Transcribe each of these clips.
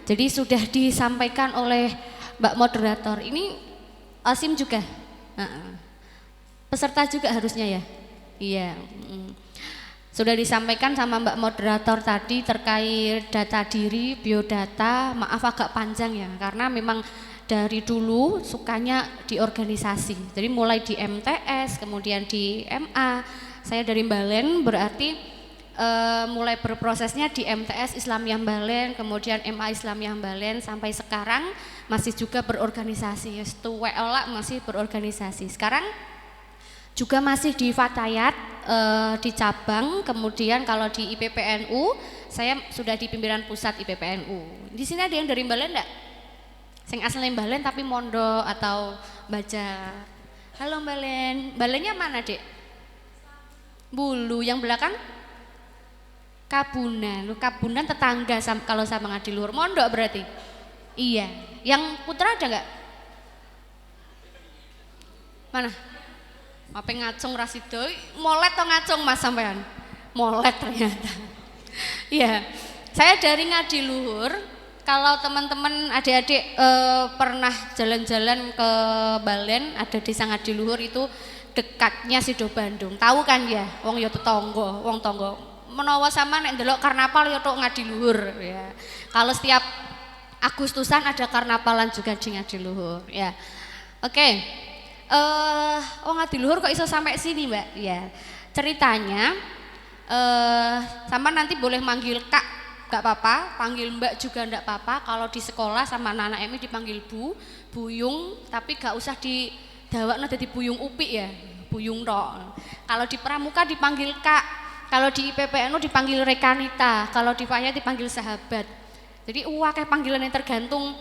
Jadi sudah disampaikan oleh Mbak Moderator. Ini OSIM juga, peserta juga harusnya ya. Iya. Sudah disampaikan sama Mbak Moderator tadi terkait data diri, biodata. Maaf agak panjang ya, karena memang dari dulu sukanya di organisasi. Jadi mulai di MTS, kemudian di MA. Saya dari Mbalen, berarti mulai berprosesnya di MTS Islamiyah Mbalen, kemudian MA Islamiyah Mbalen, sampai sekarang masih juga berorganisasi. Tuwek elak masih berorganisasi. Sekarang juga masih di Fatayat, di cabang, kemudian kalau di IPPNU saya sudah di pimpinan pusat IPPNU. Di sini ada yang dari Mbalen enggak? Sing asli Mbalen tapi mondok atau baca. Halo Mbalen, Mbalennya mana Dek? Bulu, yang belakang? Kabunan, lu Kabunan tetangga kalau sama Ngadiluhur, mondok berarti? Iya, yang putra ada enggak? Mana? Apa ngacung rasido, molet atau ngacung Mas sampean? Molet ternyata. Iya, saya dari Ngadiluhur. Kalau teman-teman adik-adik pernah jalan-jalan ke Balen, ada desa Ngadiluhur itu dekatnya Sido Bandung. Tahu kan ya? Wong yo tetangga, wong tangga. Menawa sama nek ndelok karnaval yo tok Ngadiluhur ya. Kalau setiap Agustusan ada karnavalan juga di Ngadiluhur ya. Oke. Wong Ngadiluhur kok iso sampai sini Mbak? Ya, ceritanya sama nanti boleh manggil Kak, gak apa-apa, panggil Mbak juga gak apa-apa. Kalau di sekolah sama anak-anak ini dipanggil Bu, Buyung, tapi gak usah didawakno dadi Buyung Upi ya, Buyung tok. Kalau di Pramuka dipanggil Kak, kalau di IPPNU dipanggil Rekanita, kalau di Faya dipanggil Sahabat. Jadi kayak panggilan yang tergantung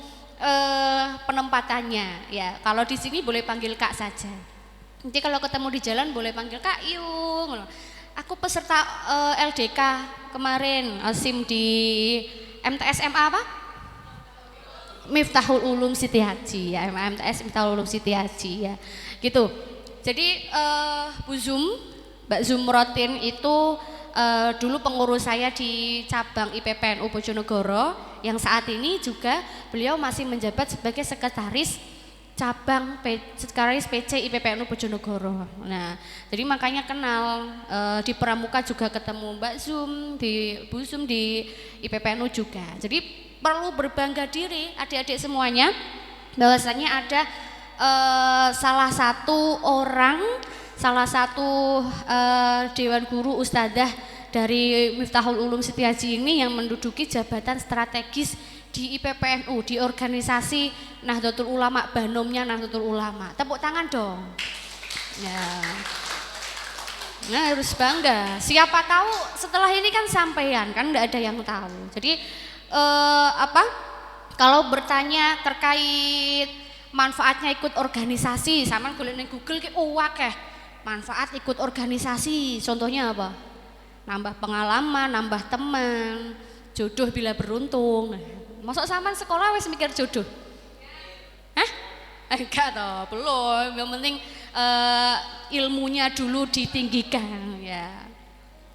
penempatannya ya. Kalau di sini boleh panggil Kak saja. Nanti kalau ketemu di jalan boleh panggil Kak Yung. Aku peserta LDK kemarin, OSIM di MTS MA apa? Miftahul Ulum Siti Haji ya, MTS Miftahul Ulum Siti Haji ya. Gitu. Jadi Bu Zum, Mbak Zumrotin itu dulu pengurus saya di cabang IPPNU Bojonegoro, yang saat ini juga beliau masih menjabat sebagai sekretaris cabang sekretaris PC IPPNU Bojonegoro. Nah, jadi makanya kenal di Pramuka juga ketemu Mbak Zum, di Bu Zum di IPPNU juga. Jadi perlu berbangga diri adik-adik semuanya bahwasanya ada salah satu Dewan Guru Ustadzah dari Miftahul Ulum Siti Haji ini yang menduduki jabatan strategis di IPPNU, di organisasi Nahdlatul Ulama, Banomnya Nahdlatul Ulama. Tepuk tangan dong. Ya. Nah, harus bangga. Siapa tahu setelah ini kan sampean, kan enggak ada yang tahu. Jadi kalau bertanya terkait manfaatnya ikut organisasi, sama golek ning Google ki akeh. Manfaat ikut organisasi, contohnya apa? Nambah pengalaman, nambah teman, jodoh bila beruntung. Masuk sampean sekolah wis mikir jodoh? Hah? Enggak toh, belum. Yang penting ilmunya dulu ditinggikan ya.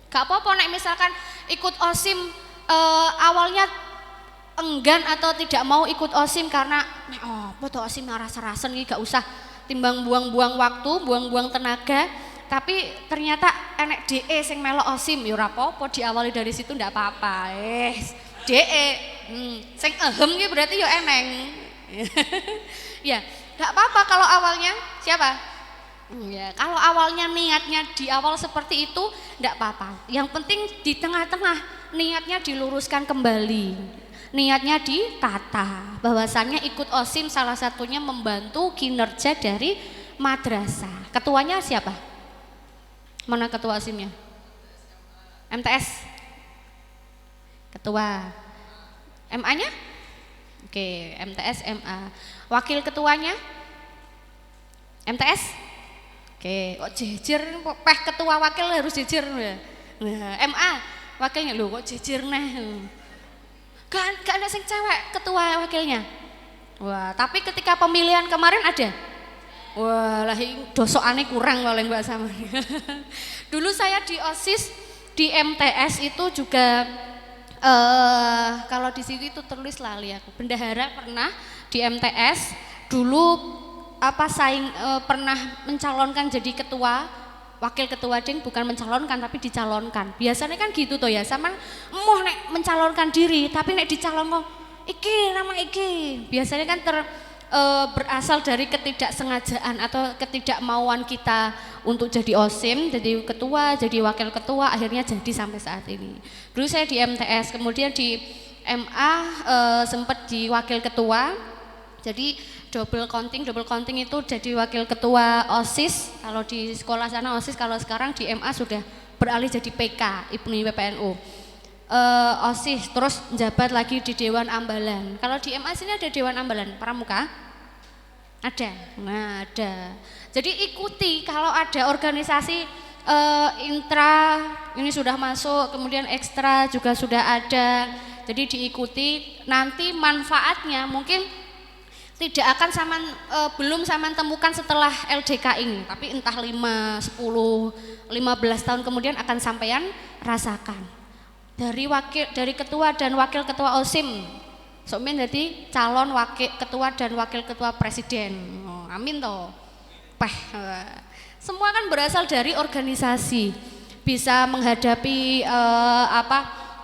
Gak apa-apa nek misalkan ikut OSIM awalnya enggan atau tidak mau ikut OSIM karena apa tuh OSIM rasa-rasen iki, gak usah, timbang buang-buang waktu, buang-buang tenaga. Tapi ternyata enek DE sing melok OSIM ya ora apa-apa, diawali dari situ ndak apa-apa. DE sing ehem ki berarti ya eneng. Ya, ndak apa-apa kalau awalnya siapa? Ya, kalau awalnya niatnya di awal seperti itu ndak apa-apa. Yang penting di tengah-tengah niatnya diluruskan kembali. Niatnya ditata. Bahwasannya ikut OSIM salah satunya membantu kinerja dari madrasah. Ketuanya siapa? Mana ketua OSIM-nya? MTS. Ketua. MA-nya? Oke, MTS MA. Wakil ketuanya? MTS? Oke, kok jejer peh ketua wakil harus jejer ya. Nah, MA wakilnya lho kok jejer neh. Gak ada sing cewek ketua wakilnya. Wah, tapi ketika pemilihan kemarin ada. Wah, lah dosokane kurang oleh Mbak Sama. Dulu saya di OSIS di MTS itu juga Kalau di situ itu tertulis lali aku. Bendahara pernah di MTS dulu pernah mencalonkan jadi ketua, wakil ketua ding, bukan mencalonkan tapi dicalonkan. Biasanya kan gitu toh ya, sama emoh nek mencalonkan diri, tapi nek dicalonkan iki nama iki. Biasanya kan berasal dari ketidaksengajaan atau ketidakmauan kita untuk jadi OSIM, jadi ketua, jadi wakil ketua, akhirnya jadi sampai saat ini. Dulu saya di MTS, kemudian di MA sempat di wakil ketua, jadi double counting itu jadi wakil ketua OSIS, kalau di sekolah sana OSIS, kalau sekarang di MA sudah beralih jadi PK, IPNI PPNU. OSIS, terus jabat lagi di Dewan Ambalan. Kalau di MA sini ada Dewan Ambalan Pramuka? Ada. Nah, ada. Jadi ikuti kalau ada organisasi intra ini sudah masuk, kemudian ekstra juga sudah ada. Jadi diikuti, nanti manfaatnya mungkin tidak akan belum saman temukan setelah LDK ini, tapi entah 5, 10, 15 tahun kemudian akan sampean rasakan. Dari ketua dan wakil ketua OSIM, somen jadi calon wakil ketua dan wakil ketua presiden. Oh, amin toh. Semua kan berasal dari organisasi. Bisa menghadapi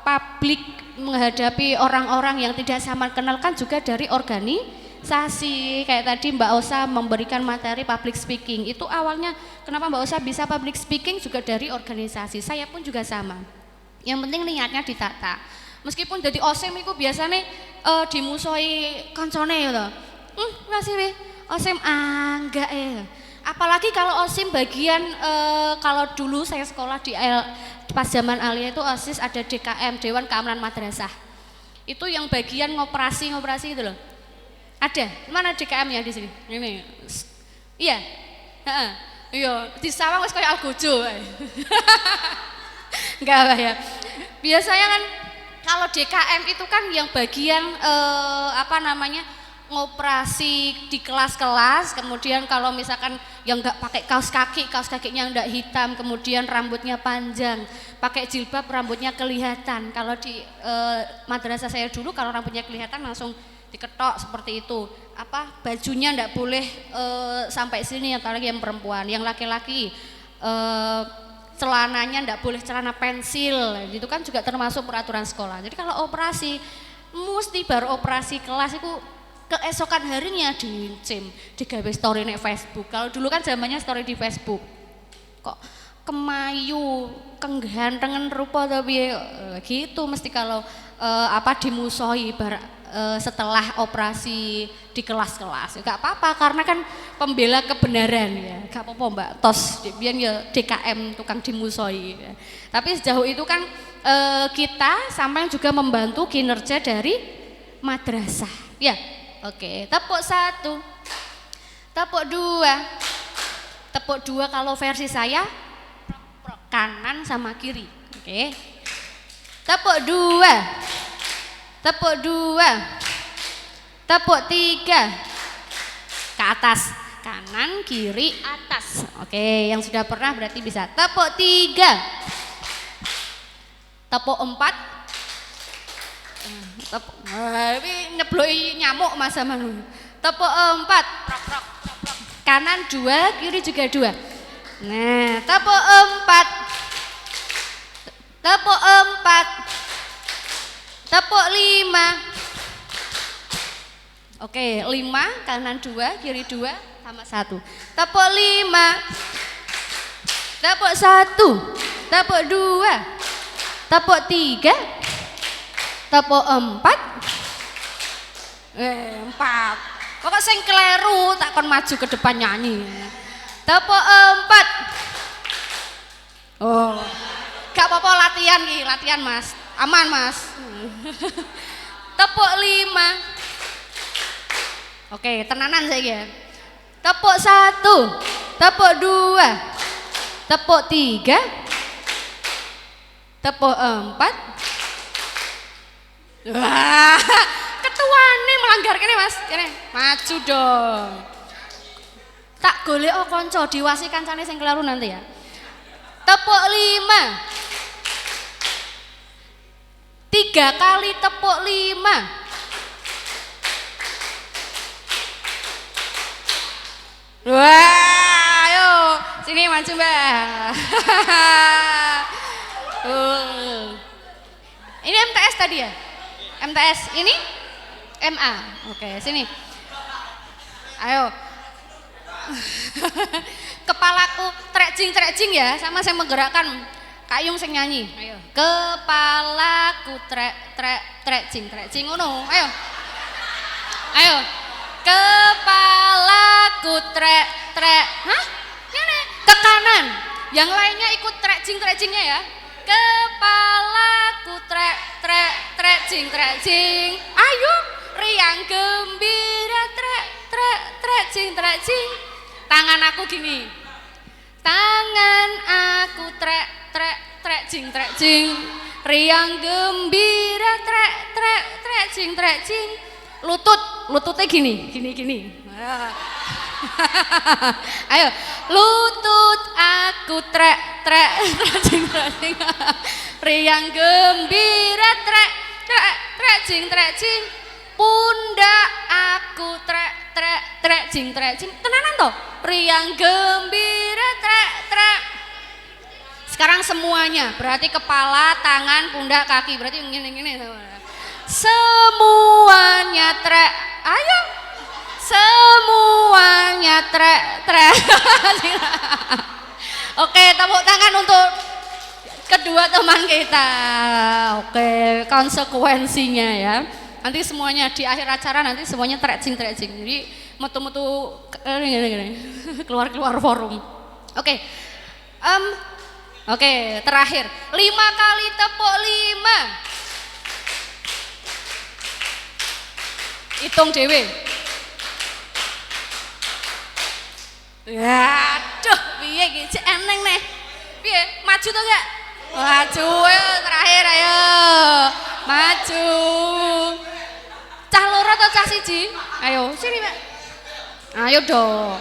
publik, menghadapi orang-orang yang tidak sama kenal kan juga dari organisasi. Kayak tadi Mbak Osa memberikan materi public speaking. Itu awalnya kenapa Mbak Osa bisa public speaking juga dari organisasi. Saya pun juga sama. Yang penting niatnya ditata. Meskipun jadi OSIM itu biasanya dimusuhi koncone ya. Ngasih we OSIM enggak ya. Apalagi kalau OSIM bagian kalau dulu saya sekolah pas zaman Alia itu OSIS ada DKM, Dewan Keamanan Madrasah. Itu yang bagian ngoperasi itu loh. Ada. Mana DKM-nya di sini? Ini. Iya. Heeh. Iya, di sawang wis koyo algojo. Enggak apa ya. Biasanya kan kalau DKM itu kan yang bagian ngoperasi di kelas-kelas, kemudian kalau misalkan yang enggak pakai kaos kakinya enggak hitam, kemudian rambutnya panjang, pakai jilbab rambutnya kelihatan. Kalau di madrasah saya dulu kalau rambutnya kelihatan langsung diketok seperti itu. Bajunya enggak boleh sampai sini, apalagi yang perempuan, yang laki-laki celananya enggak boleh celana pensil, itu kan juga termasuk peraturan sekolah. Jadi kalau operasi, mesti baru operasi kelas itu keesokan harinya digawe story di Facebook. Kalau dulu kan zamannya story di Facebook. Kok kemayu, kegantengan rupa tapi gitu mesti kalau dimusuhi setelah operasi di kelas-kelas. Enggak apa-apa karena kan pembela kebenaran ya. Enggak apa-apa Mbak Tos, biyen ya DKM tukang dimusuhi. Ya. Tapi sejauh itu kan kita sampai juga membantu kinerja dari madrasah. Ya. Oke, tepuk 1. Tepuk 2. Tepuk 2 kalau versi saya kanan sama kiri. Oke. Tepuk 2. Tepuk 2. Tepuk 3. Ke atas. Kanan, kiri, atas. Oke, yang sudah pernah berarti bisa. Tepuk 3. Tepuk 4. Ini nyebloi nyamuk Mas sama. Tepuk 4. Kanan 2, kiri juga 2. Nah, tepuk 4. Tepuk 4. Tepuk 5. Oke, 5 kanan 2, kiri 2 sama 1. Tepuk 5. Tepuk 1. Tepuk 2. Tepuk 3. Tepuk 4. 4. Pokok sing kleru tak kon maju ke depan nyanyi. Tepuk 4. Oh. Gak apa-apa latihan Mas. Aman Mas. Tepuk 5. Oke, tenanan saya. Tepuk 1. Tepuk 2. Tepuk 3. Tepuk 4. Wah, ketuane melanggar kene Mas. Kene, maju dong. Tak golek kanca diwasi kancane sing keliru nanti ya. Tepuk 5. 3 kali tepuk 5. Wah, ayo sini maju Mbak. Ini MTS tadi ya? MTS ini MA. Oke, sini. Ayo. Kepalaku trekjing ya, sama saya menggerakkan. Kak Yung sing nyanyi. Ayo. Kepalaku trekjing ngono. Ayo. Ayo. Kepalaku hah? Ini ke kanan. Yang lainnya ikut trekjingnya ya. Kepalaku trekjing. Ayo, riang gembira trekjing. Tangan aku gini. Tangan aku trekjing. Riang gembira trekjing. Lututnya gini. Ayo, lutut aku trekjing. Riang gembira trekjing. Pundak aku trekjing. Tenanan toh? Riang gembira trek. Sekarang semuanya, berarti kepala, tangan, pundak, kaki, berarti gini. Semuanya trek. Ayo. Semuanya trek. Oke, tepuk tangan untuk kedua teman kita. Oke, konsekuensinya ya. Nanti semuanya di akhir acara nanti semuanya trekjing. Jadi metu-metu keluar forum. Oke. Oke, terakhir 5 kali tepuk 5. Hitung dewe. Waduh, piye iki eneng nih. Piye? Maju to enggak? Maju ayo terakhir ayo. Maju. Cah loro atau cah siji? Ayo, sini Mbak. Ayo dong.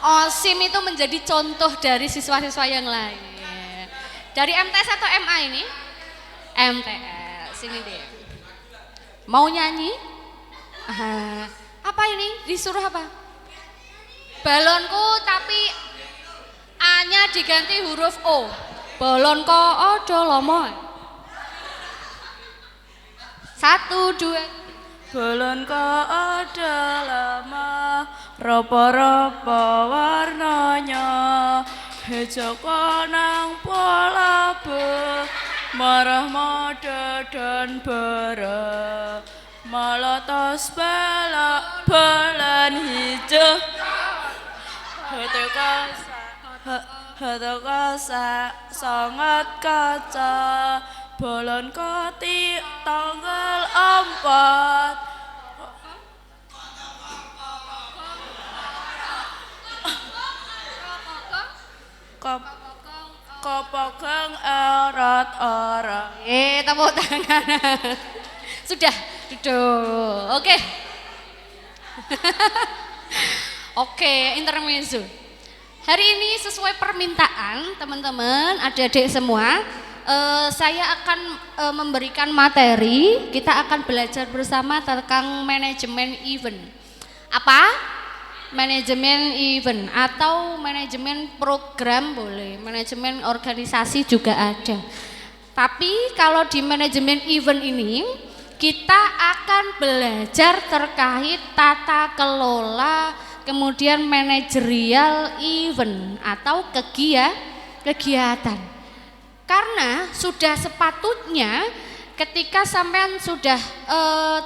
OSIM itu menjadi contoh dari siswa-siswa yang lain. Dari MTS atau MA ini? MTS, sini deh. Mau nyanyi? Apa ini? Disuruh apa? Balonku tapi A-nya diganti huruf O. Balonku ojo lomo. 1, 2. Balonku ojo lomo, ropo-ropo warnanya, hejo nang pola marah mode dan bara, malotos balon hijau. Hati kosa sangat kaca, balon koti tanggal 4. Kopokeng erat-erat. Tepuk tangan. Sudah, duduk. Oke. Oke, intermezzo. Hari ini sesuai permintaan teman-teman, adik-adik semua, saya akan memberikan materi. Kita akan belajar bersama tentang manajemen event. Apa? Manajemen event atau manajemen program boleh, manajemen organisasi juga ada. Tapi kalau di manajemen event ini kita akan belajar terkait tata kelola, kemudian manajerial event atau kegiatan. Karena sudah sepatutnya ketika sampean sudah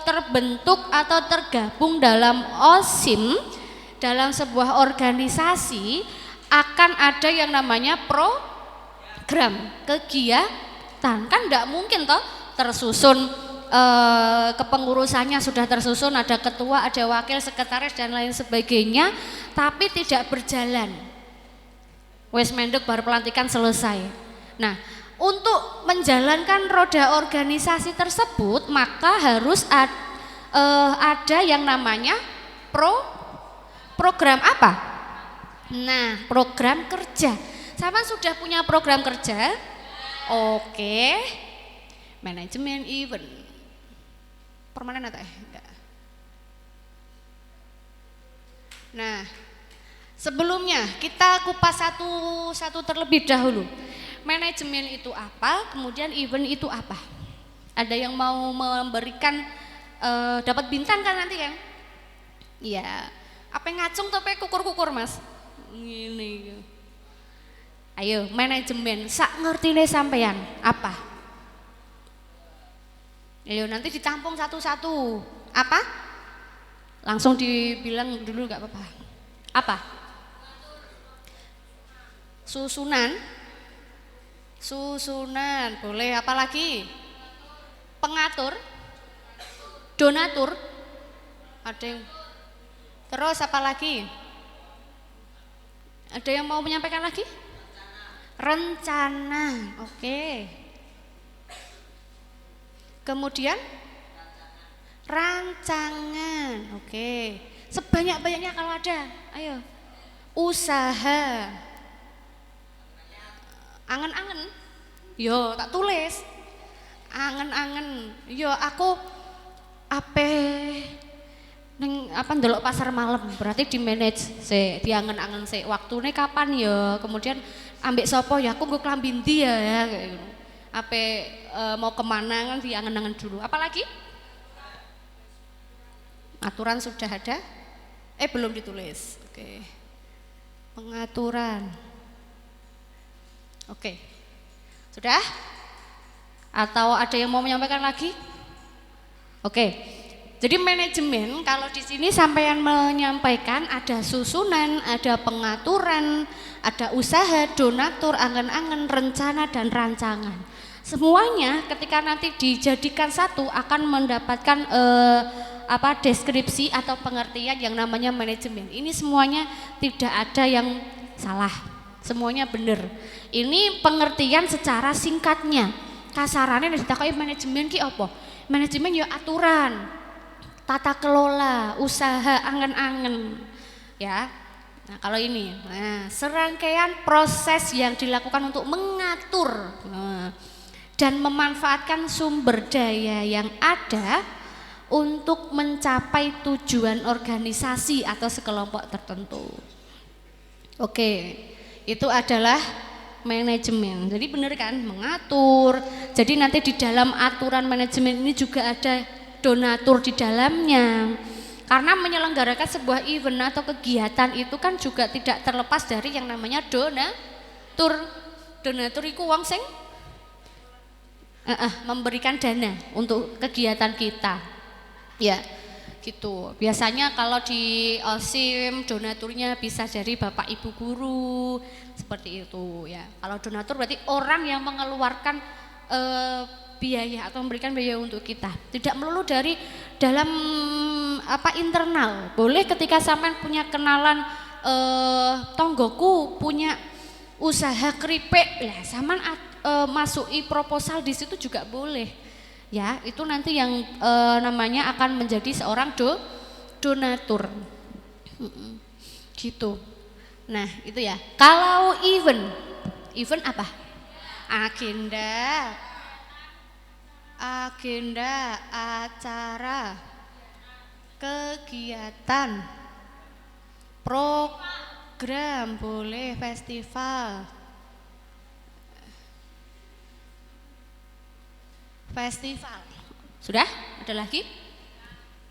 terbentuk atau tergabung dalam OSIM, dalam sebuah organisasi akan ada yang namanya program kegiatan. Kan enggak mungkin toh tersusun kepengurusannya sudah tersusun, ada ketua, ada wakil, sekretaris dan lain sebagainya, tapi tidak berjalan. Wes menduk baru pelantikan selesai. Nah, untuk menjalankan roda organisasi tersebut maka harus ada yang namanya program apa? Nah, program kerja. Sama sudah punya program kerja? Oke. Manajemen event. Permanen atau enggak? Nah, sebelumnya kita kupas satu terlebih dahulu. Manajemen itu apa, kemudian event itu apa? Ada yang mau memberikan dapat bintang kan nanti kan? Iya. Apa ngacung tapi kukur-kukur Mas? Gini. Ayo, manajemen. Sak ngertine sampean apa? Ayo nanti ditampung satu-satu. Apa? Langsung dibilang dulu nggak apa-apa. Apa? Susunan. Susunan, boleh. Apa lagi? Pengatur. Donatur. Ada yang. Terus apa lagi? Ada yang mau menyampaikan lagi? Rencana. Oke. Kemudian rancangan. Oke. Sebanyak-banyaknya kalau ada. Ayo. Usaha. Angen-angen. Yo, tak tulis. Angen-angen. Yo, aku neng apa ndelok pasar malam, berarti di manage sik, diangen-angen sik. Waktune kapan ya? Kemudian ambek sapa ya? Aku nggo klambi ndi ya kayak gitu. Ape mau kemana kan diangen-angen dulu. Apalagi? Aturan sudah ada? Belum ditulis. Oke. Pengaturan. Oke. Sudah? Atau ada yang mau menyampaikan lagi? Oke. Jadi manajemen kalau di sini sampean menyampaikan ada susunan, ada pengaturan, ada usaha, donatur, angen-angen, rencana dan rancangan. Semuanya ketika nanti dijadikan satu akan mendapatkan deskripsi atau pengertian yang namanya manajemen. Ini semuanya tidak ada yang salah. Semuanya benar. Ini pengertian secara singkatnya. Kasarannya ditakoki manajemen ki apa? Manajemen ya aturan, tata kelola, usaha, angen-angen, ya. Nah kalau ini, serangkaian proses yang dilakukan untuk mengatur dan memanfaatkan sumber daya yang ada untuk mencapai tujuan organisasi atau sekelompok tertentu. Oke, itu adalah manajemen. Jadi benar kan, mengatur. Jadi nanti di dalam aturan manajemen ini juga ada donatur di dalamnya. Karena menyelenggarakan sebuah event atau kegiatan itu kan juga tidak terlepas dari yang namanya donatur. Donatur itu wong sing memberikan dana untuk kegiatan kita. Ya, gitu. Biasanya kalau di OSIM donaturnya bisa dari Bapak Ibu guru, seperti itu ya. Kalau donatur berarti orang yang mengeluarkan biaya atau memberikan biaya untuk kita. Tidak melulu dari dalam internal. Boleh ketika sampean punya kenalan tonggoku punya usaha keripik, ya sampean masuki proposal di situ juga boleh. Ya, itu nanti yang namanya akan menjadi seorang donatur. Gitu. Nah, itu ya. Kalau event apa? Agenda, acara, kegiatan, program, boleh festival. Sudah? Ada lagi?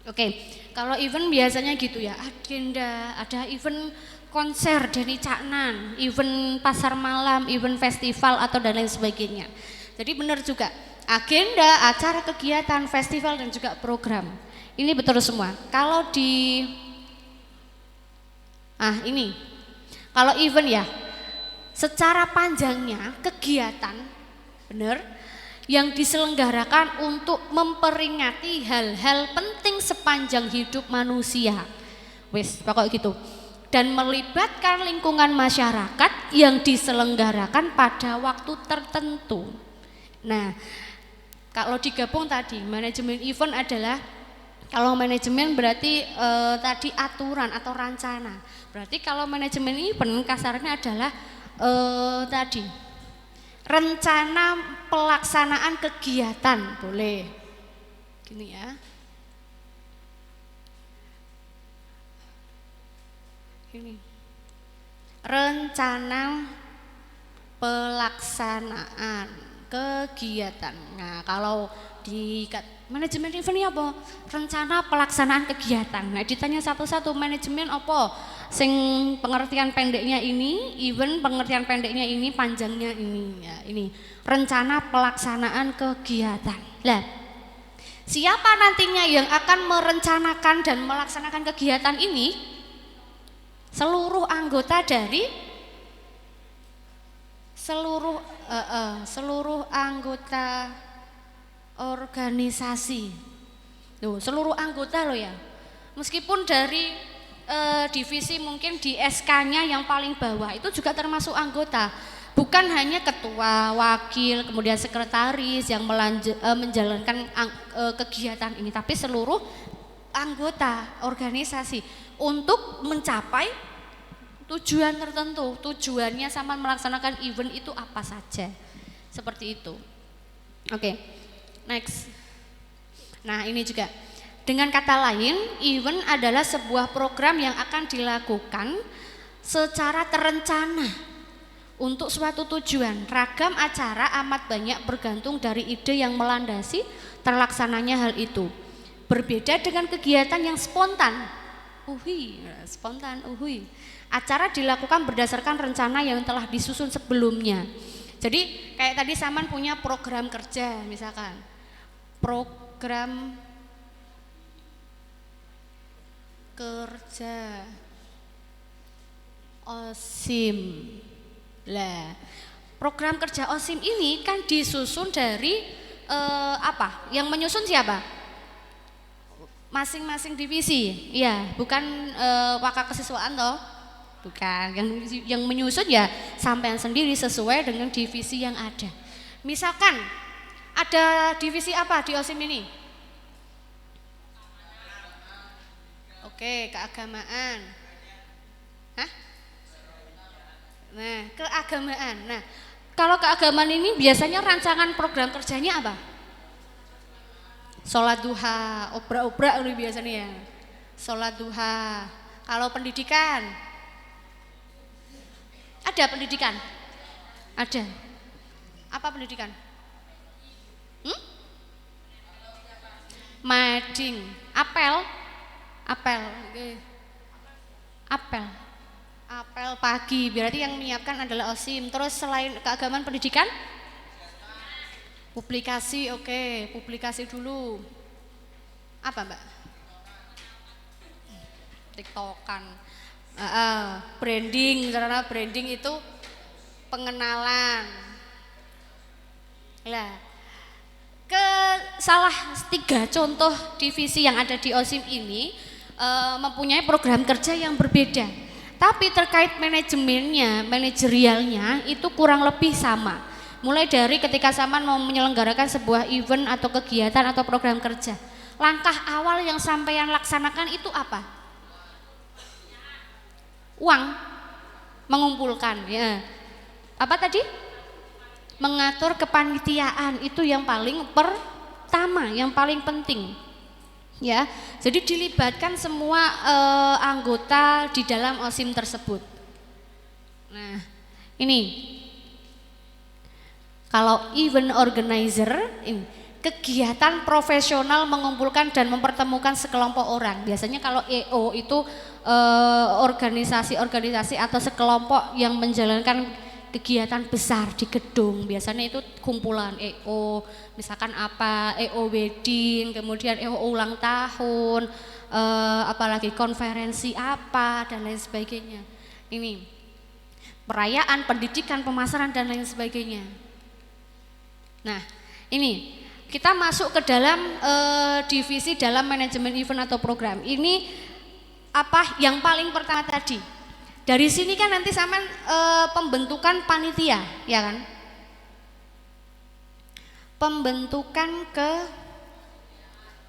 Oke. Kalau event biasanya gitu ya, agenda, ada event konser Deni Caknan, event pasar malam, event festival atau dan lain sebagainya. Jadi benar juga, agenda, acara, kegiatan, festival dan juga program. Ini betul semua. Kalau di ini. Kalau event ya, secara panjangnya kegiatan benar yang diselenggarakan untuk memperingati hal-hal penting sepanjang hidup manusia. Wes, pokok gitu. Dan melibatkan lingkungan masyarakat yang diselenggarakan pada waktu tertentu. Nah, kalau digabung tadi, manajemen event adalah, kalau manajemen berarti tadi aturan atau rencana. Berarti kalau manajemen event kasarnya adalah tadi rencana pelaksanaan kegiatan, boleh. Gini ya. Ini. Rencana pelaksanaan kegiatan. Nah, kalau di manajemen event apa? Rencana pelaksanaan kegiatan. Nah, ditanya satu-satu, manajemen apa? Sing pengertian pendeknya ini, event pengertian pendeknya ini, panjangnya ini. Ya, ini rencana pelaksanaan kegiatan. Lah, siapa nantinya yang akan merencanakan dan melaksanakan kegiatan ini? Seluruh anggota dari seluruh anggota organisasi. Loh, seluruh anggota loh ya. Meskipun dari divisi mungkin di SK-nya yang paling bawah itu juga termasuk anggota. Bukan hanya ketua, wakil, kemudian sekretaris yang menjalankan kegiatan ini, tapi seluruh anggota organisasi untuk mencapai tujuan tertentu. Tujuannya sama melaksanakan event itu apa saja. Seperti itu. Oke. Next. Nah, ini juga. Dengan kata lain, event adalah sebuah program yang akan dilakukan secara terencana untuk suatu tujuan. Ragam acara amat banyak bergantung dari ide yang melandasi terlaksananya hal itu. Berbeda dengan kegiatan yang spontan. Acara dilakukan berdasarkan rencana yang telah disusun sebelumnya. Jadi kayak tadi Saman punya program kerja misalkan. Program kerja OSIM. Lah, program kerja OSIM ini kan disusun dari apa? Yang menyusun siapa? Masing-masing divisi. Iya, bukan wakil kesiswaan toh. Bukan, yang menyusun ya sampean sendiri sesuai dengan divisi yang ada. Misalkan ada divisi apa di OSIM ini? Oke, keagamaan. Hah? Nah, keagamaan. Nah, kalau keagamaan ini biasanya rancangan program kerjanya apa? Sholat duha, obrak-obrak ini biasanya ya. Sholat duha. Kalau pendidikan, ada pendidikan? Ada. Apa pendidikan? Mading, apel, apel pagi. Berarti yang menyiapkan adalah OSIM. Terus selain keagamaan pendidikan? Publikasi, oke, publikasi dulu. Apa Mbak? TikTokan. Branding, karena branding itu pengenalan. Lah, salah 3 contoh divisi yang ada di OSIM ini mempunyai program kerja yang berbeda. Tapi terkait manajemennya, manajerialnya itu kurang lebih sama. Mulai dari ketika Saman mau menyelenggarakan sebuah event atau kegiatan atau program kerja, langkah awal yang sampean laksanakan itu apa? Uang, mengumpulkan ya. Apa tadi? Mengatur kepanitiaan, itu yang paling pertama, yang paling penting. Ya, jadi dilibatkan semua anggota di dalam OSIM tersebut. Nah, ini kalau event organizer, ini kegiatan profesional mengumpulkan dan mempertemukan sekelompok orang. Biasanya kalau EO itu organisasi-organisasi atau sekelompok yang menjalankan kegiatan besar di gedung. Biasanya itu kumpulan EO, misalkan apa, EO wedding, kemudian EO ulang tahun, apalagi konferensi apa dan lain sebagainya. Ini perayaan, pendidikan, pemasaran dan lain sebagainya. Nah, ini kita masuk ke dalam divisi dalam manajemen event atau program. Ini apa yang paling pertama tadi? Dari sini kan nanti sama pembentukan panitia, ya kan? Pembentukan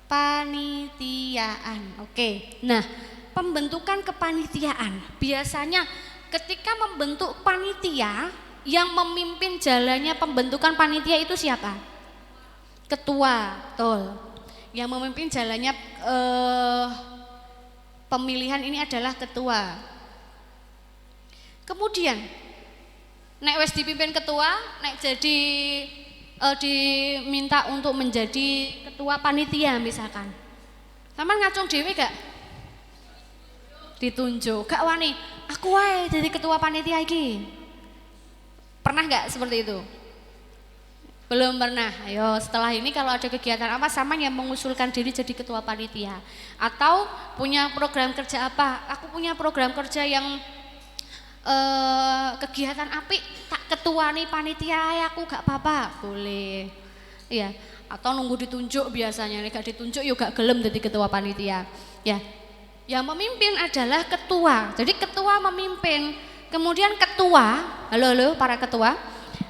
kepanitiaan. Oke. Nah, pembentukan kepanitiaan biasanya ketika membentuk panitia yang memimpin jalannya pembentukan panitia itu siapa? Ketua, betul. Yang memimpin jalannya pemilihan ini adalah ketua. Kemudian nek wis dipimpin ketua, nek jadi diminta untuk menjadi ketua panitia misalkan. Sampeyan ngacung dhewe gak? Ditunjuk. Gak wani, aku wae jadi ketua panitia iki. Pernah gak seperti itu? Belum pernah. Ayo setelah ini kalau ada kegiatan apa sama yang mengusulkan diri jadi ketua panitia. Atau punya program kerja apa? Aku punya program kerja yang kegiatan apik, tak ketua nih panitia aku gak apa-apa, boleh. Iya. Atau nunggu ditunjuk biasanya, nek gak ditunjuk yo gak gelem jadi ketua panitia. Ya. Yang memimpin adalah ketua. Jadi ketua memimpin. Kemudian ketua, halo para ketua,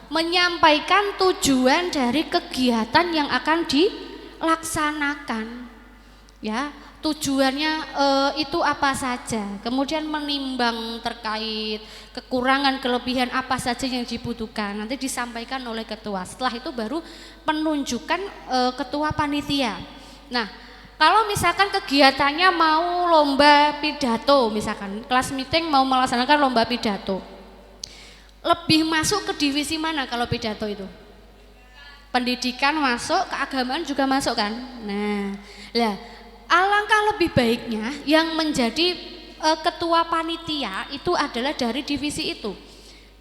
menyampaikan tujuan dari kegiatan yang akan dilaksanakan. Ya, tujuannya itu apa saja. Kemudian menimbang terkait kekurangan kelebihan apa saja yang dibutuhkan. Nanti disampaikan oleh ketua. Setelah itu baru penunjukan ketua panitia. Nah, kalau misalkan kegiatannya mau lomba pidato, misalkan kelas meeting mau melaksanakan lomba pidato, lebih masuk ke divisi mana kalau pidato itu? Pendidikan masuk, keagamaan juga masuk kan? Nah, lah alangkah lebih baiknya yang menjadi ketua panitia itu adalah dari divisi itu,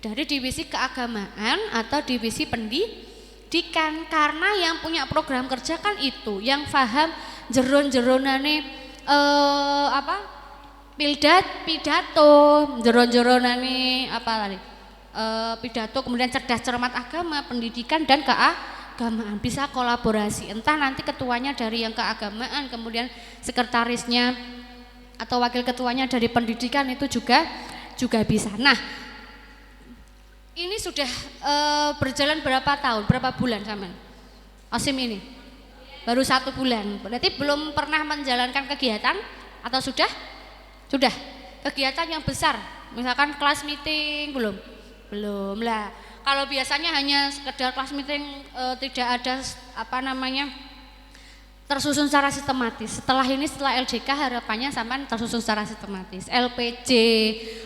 dari divisi keagamaan atau divisi pendidikan, karena yang punya program kerja kan itu, yang paham jeron-jeronane pidato, jeron-jeronane apa tadi? Pidato, kemudian cerdas cermat agama, pendidikan dan keagamaan, bisa kolaborasi. Entah nanti ketuanya dari yang keagamaan, kemudian sekretarisnya atau wakil ketuanya dari pendidikan, itu juga bisa. Nah, ini sudah berjalan berapa tahun, berapa bulan sampean? Osim ini baru 1 bulan, berarti belum pernah menjalankan kegiatan atau sudah? Sudah. Kegiatan yang besar, misalkan kelas meeting belum lah. Kalau biasanya hanya sekedar kelas meeting, tidak ada tersusun secara sistematis. Setelah ini, setelah LJK, harapannya sampean tersusun secara sistematis. LPJ,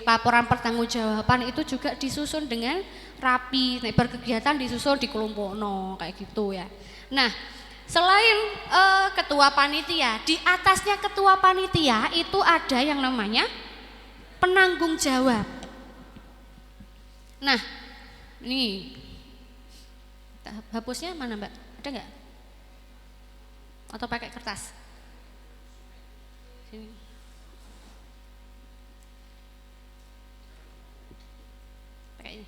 laporan pertanggungjawaban itu juga disusun dengan rapi. Nek berkegiatan disusun di kelompokno kayak gitu ya. Nah, selain ketua panitia, di atasnya ketua panitia itu ada yang namanya penanggung jawab. Nah, ini hapusnya mana Mbak? Ada nggak? Atau pakai kertas? Sini. Pakai ini.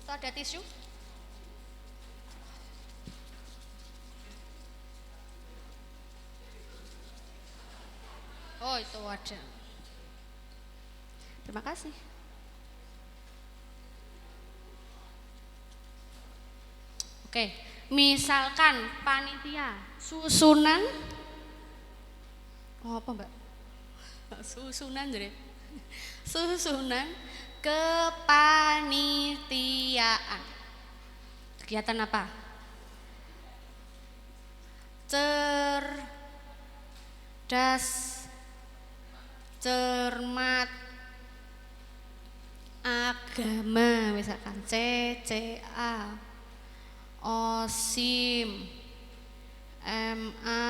Atau ada tisu? Oh, itu ada. Terima kasih. Oke, misalkan panitia susunan, oh apa Mbak? Susunan jadi susunan kepanitiaan. Kegiatan apa? Cerdas, cermat, agama, misalkan CCA, OSIM, MA,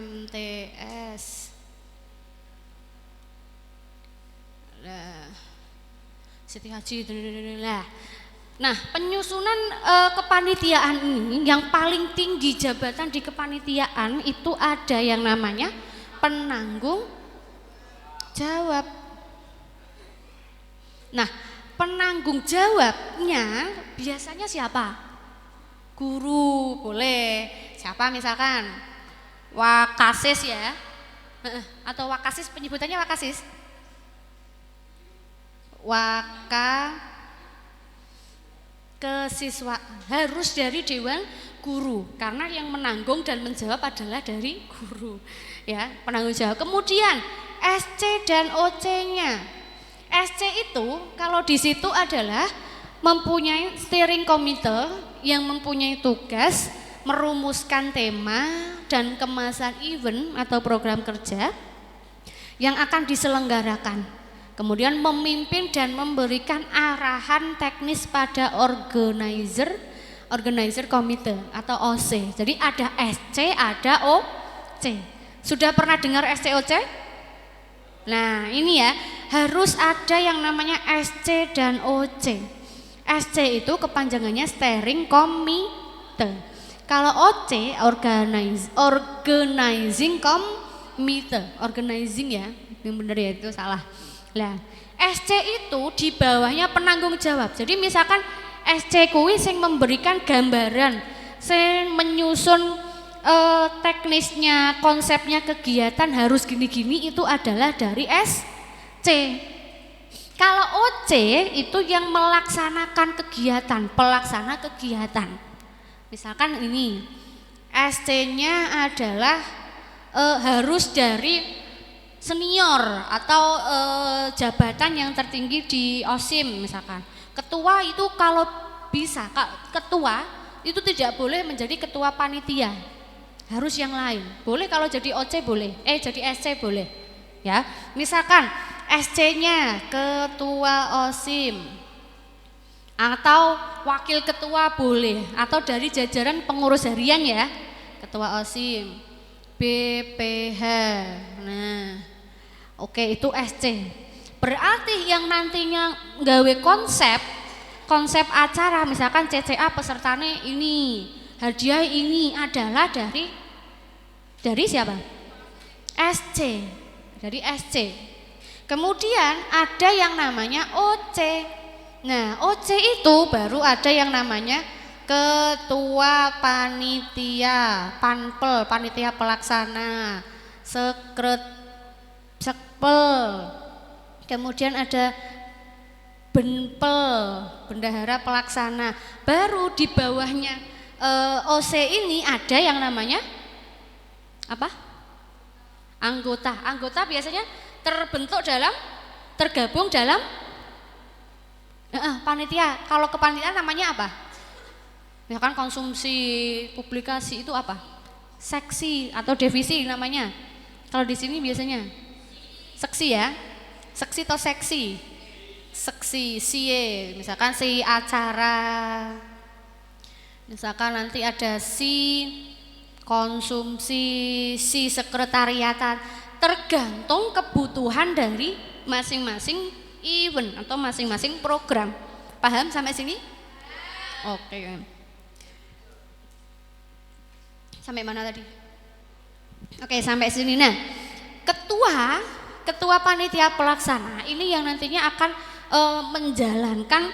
MTS. Lah, Siti Haji lah. Nah, penyusunan kepanitiaan ini yang paling tinggi jabatan di kepanitiaan itu ada yang namanya penanggung jawab. Nah, penanggung jawabnya biasanya siapa? Guru, boleh. Siapa misalkan? Wakasis ya. Atau wakasis, penyebutannya wakasis. Kesiswaan harus dari Dewan guru, karena yang menanggung dan menjawab adalah dari guru, ya, penanggung jawab. Kemudian SC dan OC-nya. SC itu kalau di situ adalah mempunyai steering committee yang mempunyai tugas merumuskan tema dan kemasan event atau program kerja yang akan diselenggarakan. Kemudian memimpin dan memberikan arahan teknis pada organizer committee atau OC. Jadi ada SC, ada OC. Sudah pernah dengar SC OC? Nah, ini ya, harus ada yang namanya SC dan OC. SC itu kepanjangannya steering committee. Kalau OC organizing committee, organizing ya, yang benar ya, itu salah. Nah, SC itu di bawahnya penanggung jawab. Jadi misalkan SC kuwi sing memberikan gambaran, sing menyusun teknisnya, konsepnya kegiatan harus gini-gini, itu adalah dari SC. Kalau OC itu yang melaksanakan kegiatan, pelaksana kegiatan. Misalkan ini SC-nya adalah harus dari senior atau jabatan yang tertinggi di OSIM misalkan. Ketua itu kalau bisa, ketua itu tidak boleh menjadi ketua panitia. Harus yang lain. Boleh kalau jadi OC boleh, jadi SC boleh. Ya. Misalkan SC-nya ketua OSIM atau wakil ketua boleh, atau dari jajaran pengurus harian ya. Ketua OSIM, BPH. Nah, oke, itu SC. Berarti yang nantinya gawe konsep acara, misalkan CCA pesertanya ini, hadiah ini adalah dari siapa? SC, dari SC. Kemudian ada yang namanya OC. Nah, OC itu baru ada yang namanya ketua panitia, panpel, panitia pelaksana, sekpel. Kemudian ada benpel, bendahara pelaksana. Baru di bawahnya OC ini ada yang namanya apa? Anggota. Anggota biasanya tergabung dalam panitia. Kalau kepanitiaan namanya apa? Ya kan, konsumsi, publikasi itu apa? Seksi atau divisi namanya. Kalau di sini biasanya seksi ya. Seksi atau seksi? Seksi, sie, misalkan si acara. Misalkan nanti ada si konsumsi, si sekretariatan, tergantung kebutuhan dari masing-masing event atau masing-masing program. Paham sampai sini? Oke. Sampai mana tadi? Oke, sampai sini. Nah, ketua panitia pelaksana ini yang nantinya akan menjalankan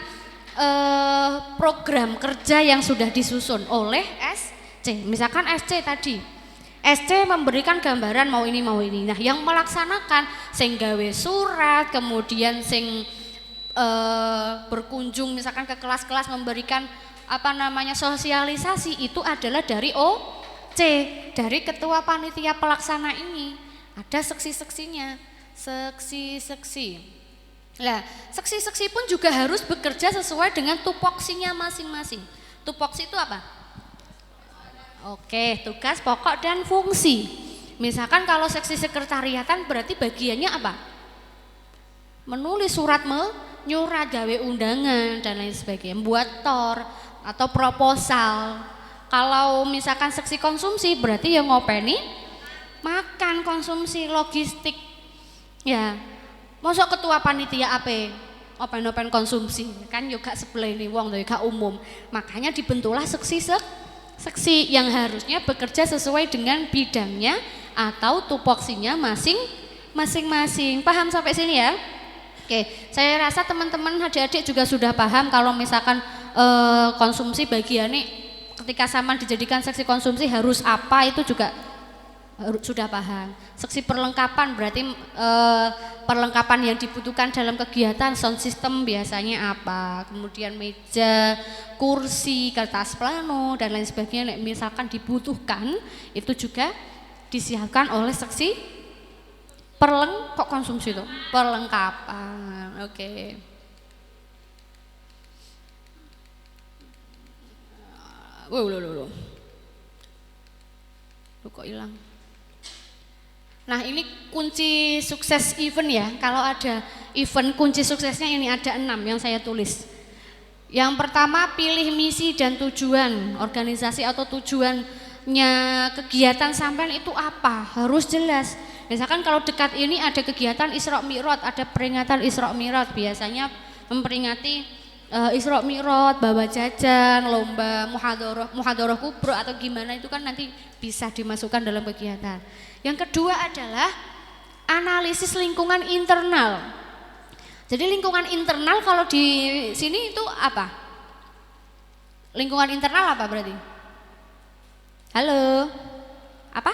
program kerja yang sudah disusun oleh SC. Misalkan SC tadi, SC memberikan gambaran mau ini. Nah, yang melaksanakan sing gawe surat, kemudian sing berkunjung misalkan ke kelas-kelas memberikan sosialisasi, itu adalah dari OC, dari ketua panitia pelaksana ini. Ada seksi-seksinya, seksi-seksi. Nah, seksi-seksi pun juga harus bekerja sesuai dengan tupoksinya masing-masing. Tupoksi itu apa? Oke, tugas pokok dan fungsi. Misalkan kalau seksi sekretariatan berarti bagiannya apa? Menulis surat, menyurat, gawe undangan dan lain sebagainya, buat tor atau proposal. Kalau misalkan seksi konsumsi berarti yang ngopeni makan, konsumsi, logistik. Ya, masuk ketua panitia open konsumsi kan juga sebelah ini wong dari umum. Makanya dibentuklah seksi yang harusnya bekerja sesuai dengan bidangnya atau tupoksinya masing-masing. Paham sampai sini ya? Oke, saya rasa teman-teman adik-adik juga sudah paham kalau misalkan konsumsi bagiannya ketika sama dijadikan seksi konsumsi harus apa, itu juga sudah paham. Seksi perlengkapan berarti perlengkapan yang dibutuhkan dalam kegiatan sound system biasanya apa, kemudian meja, kursi, kertas plano dan lain sebagainya misalkan dibutuhkan itu juga disiapkan oleh seksi kok konsumsi itu perlengkapan. Oke. Loh. Kok hilang? Nah ini kunci sukses event ya. Kalau ada event kunci suksesnya ini ada 6 yang saya tulis. Yang pertama pilih misi dan tujuan organisasi atau tujuannya kegiatan sampean itu apa, harus jelas. Misalkan kalau dekat ini ada kegiatan Isra Mi'raj, ada peringatan Isra Mi'raj, biasanya memperingati Isra Mi'raj, bawa jajan, lomba muhadharah kubro atau gimana itu kan nanti bisa dimasukkan dalam kegiatan. Yang kedua adalah analisis lingkungan internal. Jadi lingkungan internal kalau di sini itu apa? Lingkungan internal apa berarti? Halo? Apa?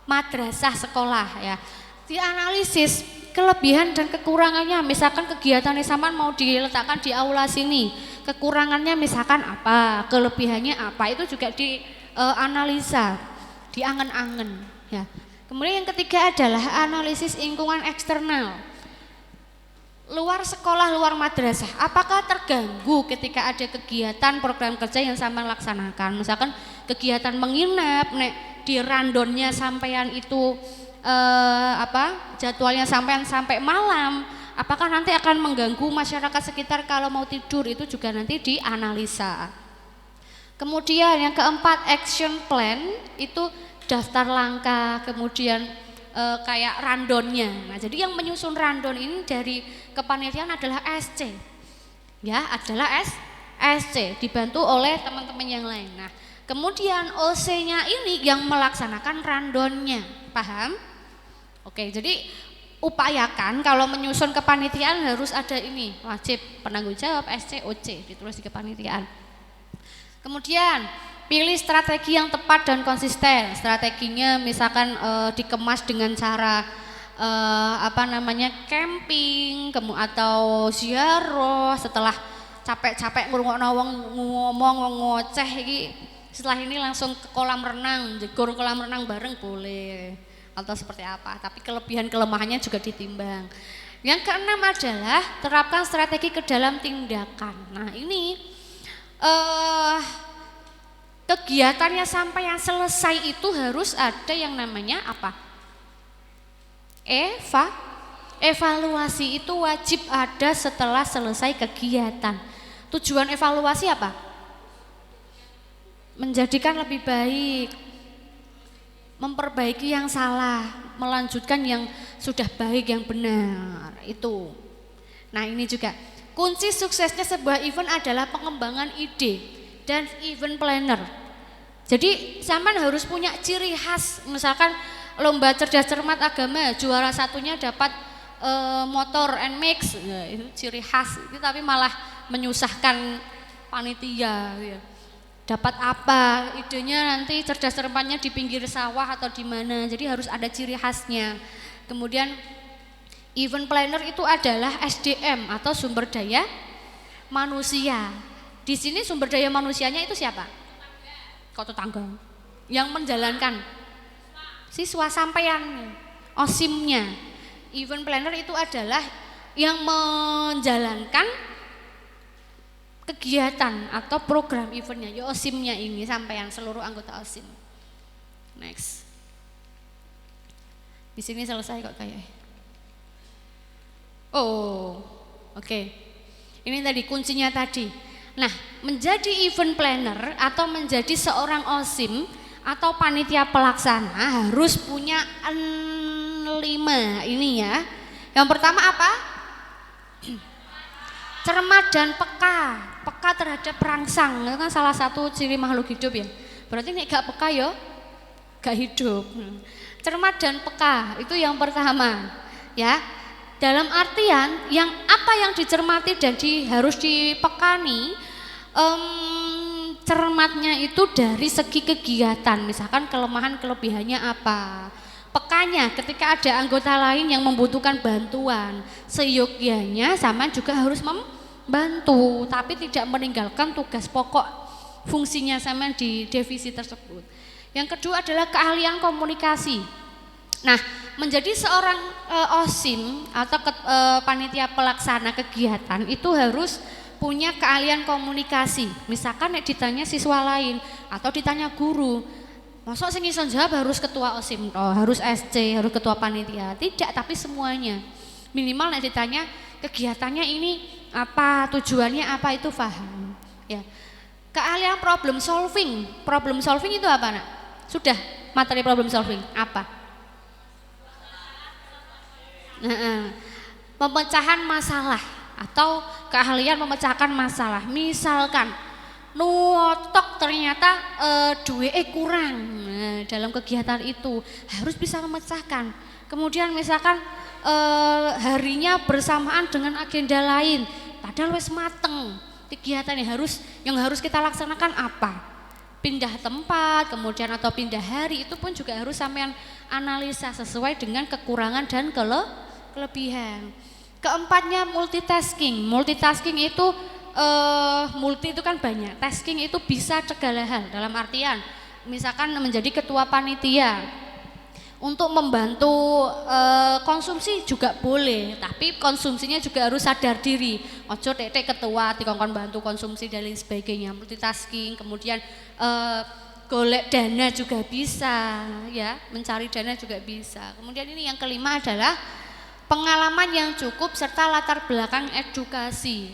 Madrasah sekolah ya. Dianalisis kelebihan dan kekurangannya, misalkan kegiatan sampean mau diletakkan di aula sini, kekurangannya misalkan apa, kelebihannya apa, itu juga dianalisa, diangen-angen ya. Kemudian yang ketiga adalah analisis lingkungan eksternal. Luar sekolah, luar madrasah, apakah terganggu ketika ada kegiatan program kerja yang sampean laksanakan, misalkan kegiatan menginap, di randonnya sampean itu jadwalnya sampai malam, apakah nanti akan mengganggu masyarakat sekitar kalau mau tidur, itu juga nanti dianalisa. Kemudian yang keempat action plan, itu daftar langkah, kemudian kayak randonnya. Nah jadi yang menyusun randon ini dari kepanitiaan adalah SC ya, adalah SC dibantu oleh teman-teman yang lain. Nah kemudian OC-nya ini yang melaksanakan randonnya, paham? Oke, jadi upayakan kalau menyusun kepanitiaan harus ada ini, wajib penanggung jawab SC OC ditulis di kepanitiaan. Kemudian pilih strategi yang tepat dan konsisten. Strateginya misalkan dikemas dengan cara camping atau ziarah, setelah capek-capek ngurungokno wong ngomong ngoceh iki, setelah ini langsung ke kolam renang, jegur kolam renang bareng boleh. Atau seperti apa, tapi kelebihan kelemahannya juga ditimbang. Yang keenam adalah terapkan strategi ke dalam tindakan. Nah ini kegiatannya sampai yang selesai itu harus ada yang namanya apa? Evaluasi itu wajib ada setelah selesai kegiatan. Tujuan evaluasi apa? Menjadikan lebih baik, memperbaiki yang salah, melanjutkan yang sudah baik, yang benar, itu. Nah ini juga kunci suksesnya sebuah event adalah pengembangan ide dan event planner. Jadi sampean harus punya ciri khas, misalkan lomba cerdas cermat agama, juara satunya dapat motor NMAX, nah, itu ciri khas, itu tapi malah menyusahkan panitia ya. Dapat apa, idenya nanti cerdas cermatnya di pinggir sawah atau di mana, jadi harus ada ciri khasnya. Kemudian event planner itu adalah SDM atau sumber daya manusia. Di sini sumber daya manusianya itu siapa? Kok tetangga? Yang menjalankan siswa sampean, OSIM-nya. Event planner itu adalah yang menjalankan kegiatan atau program eventnya, ya OSIM-nya ini sampean seluruh anggota OSIM. Next. Di sini selesai kok kayaknya. Oh, oke. Ini tadi kuncinya tadi. Nah, menjadi event planner atau menjadi seorang OSIM atau panitia pelaksana harus punya 5 ini ya. Yang pertama apa? Cermat dan peka terhadap perangsang, itu kan salah satu ciri makhluk hidup ya. Berarti nek gak peka ya gak hidup. Cermat dan peka itu yang pertama ya. Dalam artian apa yang dicermati dan harus dipekani, cermatnya itu dari segi kegiatan, misalkan kelemahan kelebihannya apa. Pekanya ketika ada anggota lain yang membutuhkan bantuan, seyogyanya sama juga harus membantu, tapi tidak meninggalkan tugas pokok fungsinya sama di divisi tersebut. Yang kedua adalah keahlian komunikasi. Nah, menjadi seorang OSIM atau panitia pelaksana kegiatan itu harus punya keahlian komunikasi. Misalkan ditanya siswa lain atau ditanya guru, masuk sing iso jawab harus ketua OSIM, harus SC, harus ketua panitia. Tidak, tapi semuanya. Minimal nek ditanya kegiatannya ini apa, tujuannya apa, itu paham. Ya. Keahlian problem solving. Problem solving itu apa, Nak? Sudah materi problem solving apa? Pemecahan masalah atau keahlian memecahkan masalah. Misalkan nuotok ternyata duitnya kurang, dalam kegiatan itu harus bisa memecahkan. Kemudian misalkan harinya bersamaan dengan agenda lain, padahal wes mateng kegiatan yang harus kita laksanakan apa? Pindah tempat, kemudian atau pindah hari, itu pun juga harus sampean analisa sesuai dengan kekurangan dan kelebihan. Keempatnya multitasking. Multitasking itu multi itu kan banyak, tasking itu bisa segala hal, dalam artian misalkan menjadi ketua panitia untuk membantu konsumsi juga boleh, tapi konsumsinya juga harus sadar diri, ojo tek ketua dikongkon bantu konsumsi dan lain sebagainya. Multitasking. Kemudian golek dana juga bisa, ya, mencari dana juga bisa. Kemudian ini yang kelima adalah pengalaman yang cukup serta latar belakang edukasi.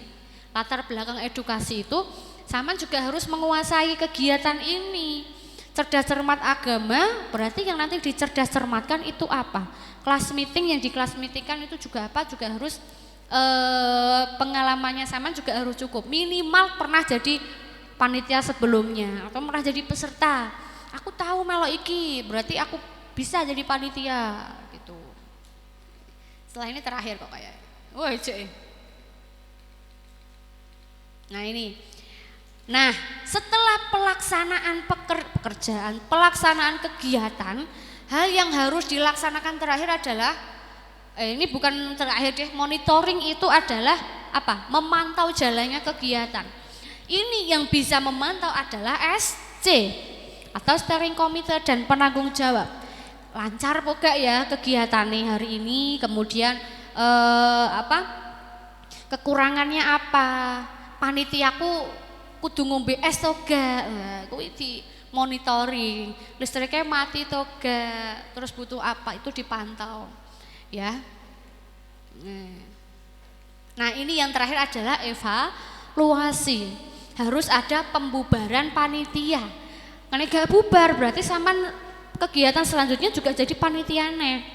Latar belakang edukasi itu sama juga harus menguasai kegiatan ini. Cerdas cermat agama berarti yang nanti dicerdas cermatkan itu apa? Kelas meeting yang di kelas meetingkan itu juga apa? Juga harus pengalamannya sama juga harus cukup. Minimal pernah jadi panitia sebelumnya atau pernah jadi peserta. Aku tahu melo iki, berarti aku bisa jadi panitia gitu. Setelah ini terakhir kok kayak. Woi, Cek. Nah, ini. Nah, setelah pelaksanaan pelaksanaan kegiatan, hal yang harus dilaksanakan terakhir adalah ini bukan terakhir deh, monitoring itu adalah apa? Memantau jalannya kegiatan. Ini yang bisa memantau adalah SC atau steering committee dan penanggung jawab. Lancar pokok ya kegiatannya hari ini, kemudian kekurangannya apa? Panitiaku kudu ngombe es to gak? Kuwi di monitoring. Listriknya mati to gak? Terus butuh apa? Itu dipantau. Ya. Nah, ini yang terakhir adalah evaluasi. Harus ada pembubaran panitia. Karena gak bubar berarti sampean kegiatan selanjutnya juga jadi panitiane.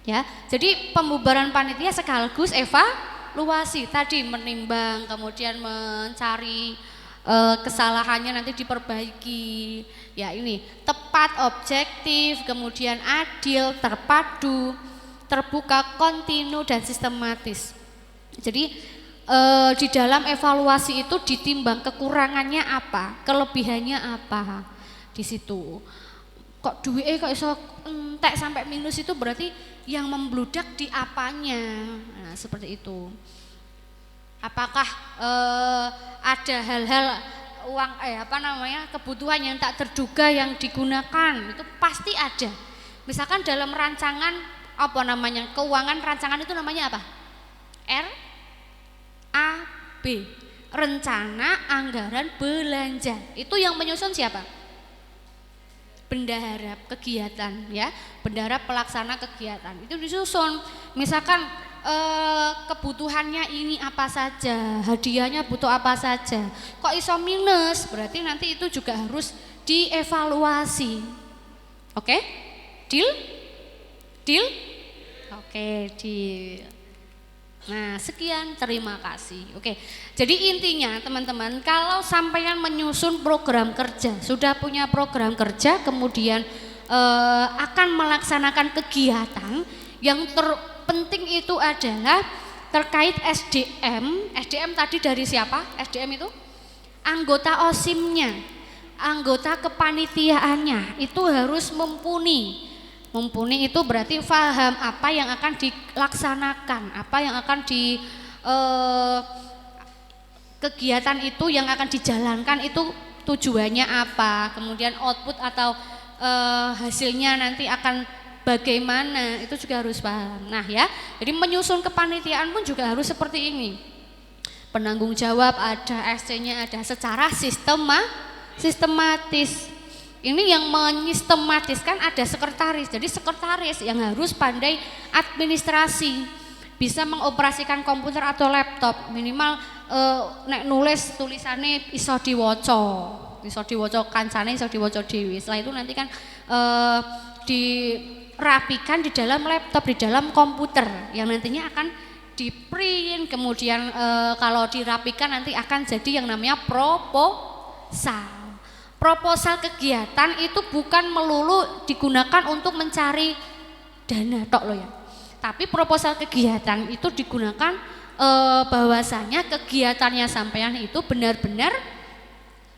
Ya. Jadi pembubaran panitia sekaligus evaluasi, tadi menimbang, kemudian mencari kesalahannya nanti diperbaiki. Ya, ini tepat, objektif, kemudian adil, terpadu, terbuka, kontinu dan sistematis. Jadi di dalam evaluasi itu ditimbang kekurangannya apa, kelebihannya apa. Di situ. Kok duitnya kok iso entek sampai minus, itu berarti yang membludak di apanya. Nah, seperti itu. Apakah ada hal-hal uang kebutuhan yang tak terduga yang digunakan, itu pasti ada. Misalkan dalam rancangan keuangan rancangan itu namanya apa? RAB, rencana anggaran belanja. Itu yang menyusun siapa? Bendahara kegiatan, ya, bendahara pelaksana kegiatan. Itu disusun. Misalkan kebutuhannya ini apa saja, hadiahnya butuh apa saja, kok iso minus, berarti nanti itu juga harus dievaluasi. Oke? Deal? Deal? Oke, deal. Nah, sekian, terima kasih. Oke, jadi intinya teman-teman, kalau sampean menyusun program kerja, sudah punya program kerja, kemudian akan melaksanakan kegiatan, yang terpenting itu adalah terkait SDM. SDM tadi dari siapa? SDM itu anggota OSIM-nya, anggota kepanitiaannya itu harus mumpuni. Mumpuni itu berarti paham apa yang akan dilaksanakan, apa yang akan kegiatan itu yang akan dijalankan itu tujuannya apa, kemudian output atau hasilnya nanti akan bagaimana, itu juga harus paham. Nah ya, jadi menyusun kepanitiaan pun juga harus seperti ini. Penanggung jawab ada, SC-nya ada secara sistematis. Ini yang menyistematiskan ada sekretaris. Jadi sekretaris yang harus pandai administrasi, bisa mengoperasikan komputer atau laptop, minimal nek nulis tulisannya iso diwaca kancane, iso diwaca dhewe. Setelah itu nanti kan dirapikan di dalam laptop, di dalam komputer yang nantinya akan di print, kemudian kalau dirapikan nanti akan jadi yang namanya proposal. Proposal kegiatan itu bukan melulu digunakan untuk mencari dana tok loh ya. Tapi proposal kegiatan itu digunakan bahwasanya kegiatannya sampean itu benar-benar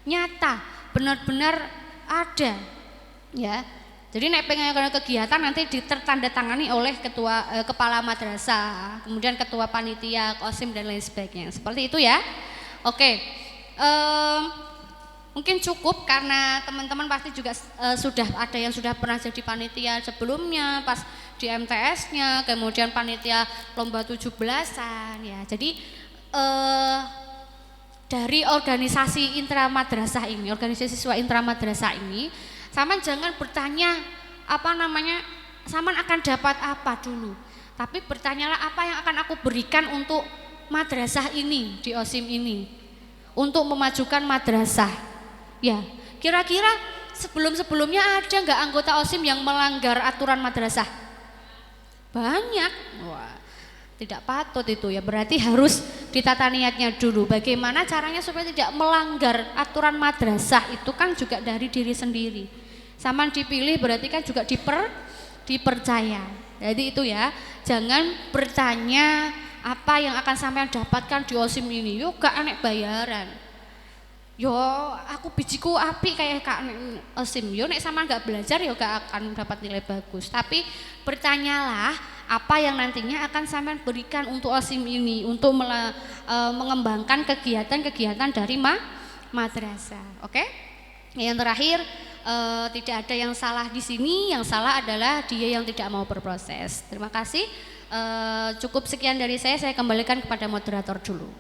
nyata, benar-benar ada ya. Jadi nek pengen kegiatan nanti ditertandatangani oleh kepala madrasah, kemudian ketua panitia, kosim dan lain sebagainya. Seperti itu ya. Oke. Mungkin cukup karena teman-teman pasti juga sudah ada yang sudah pernah jadi panitia sebelumnya pas di MTS-nya, kemudian panitia lomba 17-an ya. Jadi dari organisasi intramadrasah ini, organisasi siswa intramadrasah ini, Saman jangan bertanya Saman akan dapat apa dulu. Tapi bertanyalah apa yang akan aku berikan untuk madrasah ini di OSIM ini. Untuk memajukan madrasah. Ya, kira-kira sebelum-sebelumnya ada nggak anggota OSIM yang melanggar aturan madrasah? Banyak. Wah, tidak patut itu ya. Berarti harus ditata niatnya dulu. Bagaimana caranya supaya tidak melanggar aturan madrasah, itu kan juga dari diri sendiri. Saman dipilih berarti kan juga dipercaya. Jadi itu ya, jangan bertanya apa yang akan sampean dapatkan di OSIM ini. Yo gak enek bayaran. Yo aku bijiku api kayak Kak OSIM. Yo nek sama nggak belajar yo gak akan dapat nilai bagus. Tapi bertanyalah apa yang nantinya akan sampean berikan untuk OSIM ini untuk mengembangkan kegiatan-kegiatan dari madrasah. Oke? Yang terakhir tidak ada yang salah di sini. Yang salah adalah dia yang tidak mau berproses. Terima kasih. Cukup sekian dari saya kembalikan kepada moderator dulu.